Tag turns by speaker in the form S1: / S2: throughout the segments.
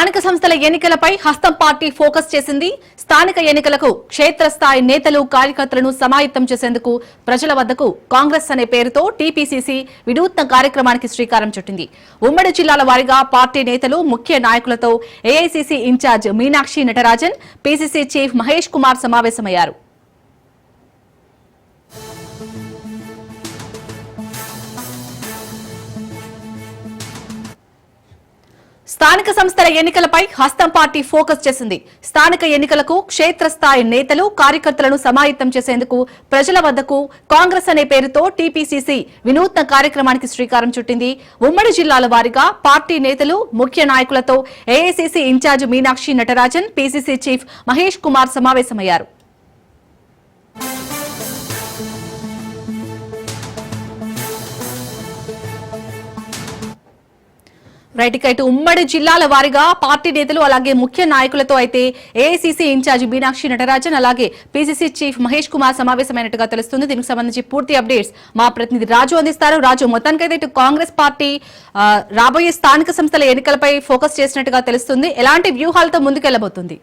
S1: స్థానిక సంస్థల ఎన్నికలపై హస్తం పార్టీ ఫోకస్ చేసింది. స్థానిక ఎన్నికలకు క్షేత్రస్థాయి నేతలు కార్యకర్తలను సమాయత్తం చేసేందుకు ప్రజల వద్దకు కాంగ్రెస్ అనే పేరుతో టీపీసీసీ వినూత్న కార్యక్రమానికి శ్రీకారం చుట్టింది. ఉమ్మడి జిల్లాల వారీగా పార్టీ నేతలు ముఖ్య నాయకులతో AICC incharge Meenakshi Natarajan, PCC chief Mahesh Kumar సమావేశమయ్యారు. స్థానిక సంస్థల ఎన్నికలపై హస్తం పార్టీ ఫోకస్ చేసింది. స్థానిక ఎన్నికలకు క్షేత్రస్థాయి నేతలు కార్యకర్తలను సమాయత్తం చేసేందుకు ప్రజల వద్దకు కాంగ్రెస్ అనే పేరుతో టీపీసీసీ వినూత్న కార్యక్రమానికి శ్రీకారం చుట్టింది. ఉమ్మడి జిల్లాల వారీగా పార్టీ నేతలు ముఖ్య నాయకులతో AICC incharge Meenakshi Natarajan, PCC chief Mahesh Kumar సమావేశమయ్యారు. రైట్ ఉమ్మడి జిల్లాల వారీగా పార్టీ నేతలు అలాగే ముఖ్య నాయకులతో అయితే ఏఐసీసీ ఇన్ఛార్జి మీనాక్షి నటరాజన్ అలాగే పీసీసీ చీఫ్ మహేష్ కుమార్ సమావేశమైనట్టుగా తెలుస్తుంది. దీనికి సంబంధించి పూర్తి అప్డేట్స్ మా ప్రతినిధి రాజు అందిస్తారు. రాజు, మొత్తానికైతే ఇటు కాంగ్రెస్ పార్టీ రాబోయే స్థానిక సంస్థల ఎన్నికలపై ఫోకస్ చేసినట్టుగా తెలుస్తుంది. ఎలాంటి వ్యూహాలతో ముందుకెళ్లబోతుంది?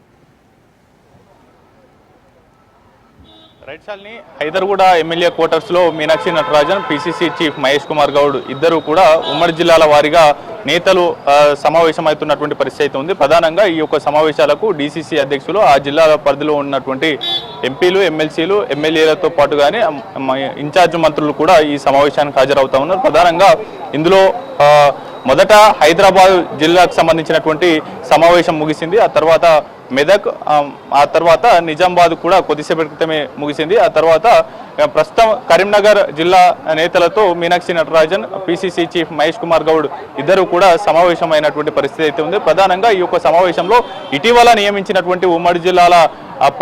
S2: Right Shalini, Hyderguda MLA quarters లో మీనాక్షి నటరాజన్, పీసీసీ చీఫ్ మహేష్ కుమార్ గౌడ్ ఇద్దరు కూడా ఉమ్మడి జిల్లాల వారీగా నేతలు సమావేశమవుతున్నటువంటి పరిస్థితి ఉంది. ప్రధానంగా ఈ యొక్క సమావేశాలకు డీసీసీ అధ్యక్షులు, ఆ జిల్లాల పరిధిలో ఉన్నటువంటి ఎంపీలు, ఎమ్మెల్సీలు, ఎమ్మెల్యేలతో పాటుగానే ఇన్ఛార్జ్ మంత్రులు కూడా ఈ సమావేశానికి హాజరవుతా ఉన్నారు. ప్రధానంగా ఇందులో మొదట హైదరాబాద్ జిల్లాకు సంబంధించినటువంటి సమావేశం ముగిసింది. ఆ తర్వాత మెదక్, ఆ తర్వాత నిజామాబాద్ కూడా కొద్దిసేపటి క్రితమే ముగిసింది. ఆ తర్వాత ప్రస్తుతం కరీంనగర్ జిల్లా నేతలతో మీనాక్షి నటరాజన్, పీసీసీ చీఫ్ మహేష్ కుమార్ గౌడ్ ఇద్దరు కూడా సమావేశమైనటువంటి పరిస్థితి అయితే ఉంది. ప్రధానంగా ఈ యొక్క సమావేశంలో ఇటీవల నియమించినటువంటి ఉమ్మడి జిల్లాల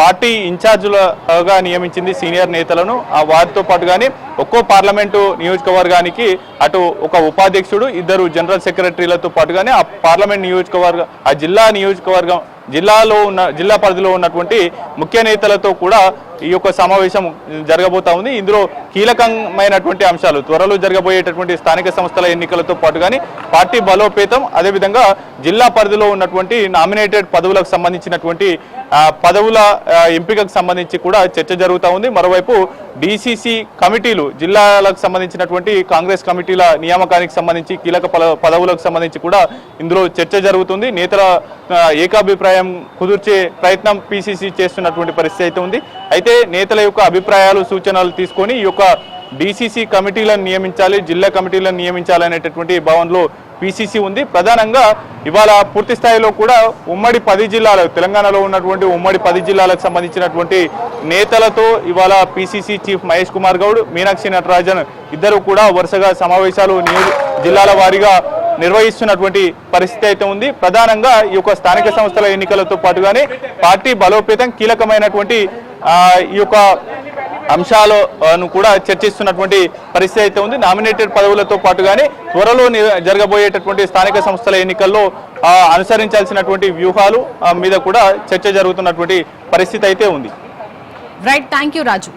S2: పార్టీ ఇన్ఛార్జులుగా నియమించింది సీనియర్ నేతలను, వారితో పాటుగానే ఒక్కో పార్లమెంటు నియోజకవర్గానికి అటు ఒక ఉపాధ్యక్షుడు, ఇద్దరు జనరల్ సెక్రటరీలతో పాటుగానే ఆ పార్లమెంట్ నియోజకవర్గం, ఆ నియోజకవర్గం జిల్లా పరిధిలో ఉన్నటువంటి ముఖ్య నేతలతో కూడా ఈ యొక్క సమావేశం జరగబోతా ఉంది. ఇందులో కీలకమైనటువంటి అంశాలు త్వరలో జరగబోయేటటువంటి స్థానిక సంస్థల ఎన్నికలతో పాటుగానే పార్టీ బలోపేతం, అదేవిధంగా జిల్లా పరిధిలో ఉన్నటువంటి నామినేటెడ్ పదవులకు సంబంధించినటువంటి పదవుల ఎంపికకు సంబంధించి కూడా చర్చ జరుగుతూ ఉంది. మరోవైపు డీసీసీ కమిటీలు, జిల్లాలకు సంబంధించినటువంటి కాంగ్రెస్ కమిటీల నియామకానికి సంబంధించి కీలక పదవులకు సంబంధించి కూడా ఇందులో చర్చ జరుగుతుంది. నేతల ఏకాభిప్రాయం కుదిర్చే ప్రయత్నం పీసీసీ చేస్తున్నటువంటి పరిస్థితి అయితే ఉంది. అయితే నేతల యొక్క అభిప్రాయాలు, సూచనలు తీసుకొని ఈ యొక్క డీసీసీ కమిటీలను నియమించాలి, జిల్లా కమిటీలను నియమించాలి అనేటటువంటి భావనలో పీసీసీ ఉంది. ప్రధానంగా ఇవాళ పూర్తి స్థాయిలో కూడా ఉమ్మడి 10 జిల్లాలు, తెలంగాణలో ఉన్నటువంటి ఉమ్మడి 10 జిల్లాలకు సంబంధించినటువంటి నేతలతో ఇవాళ పీసీసీ చీఫ్ మహేష్ కుమార్ గౌడ్, మీనాక్షి నటరాజన్ ఇద్దరు కూడా వరుసగా సమావేశాలు జిల్లాల వారీగా నిర్వహిస్తున్నటువంటి పరిస్థితి అయితే ఉంది. ప్రధానంగా ఈ యొక్క స్థానిక సంస్థల ఎన్నికలతో పాటుగానే పార్టీ బలోపేతం, కీలకమైనటువంటి ఈ యొక్క అంశాలను కూడా చర్చిస్తున్నటువంటి పరిస్థితి అయితే ఉంది. నామినేటెడ్ పదవులతో పాటుగానే త్వరలో జరగబోయేటటువంటి స్థానిక సంస్థల ఎన్నికల్లో అనుసరించాల్సినటువంటి వ్యూహాలు మీద కూడా చర్చ జరుగుతున్నటువంటి పరిస్థితి అయితే ఉంది.
S1: Right, thank you Raju.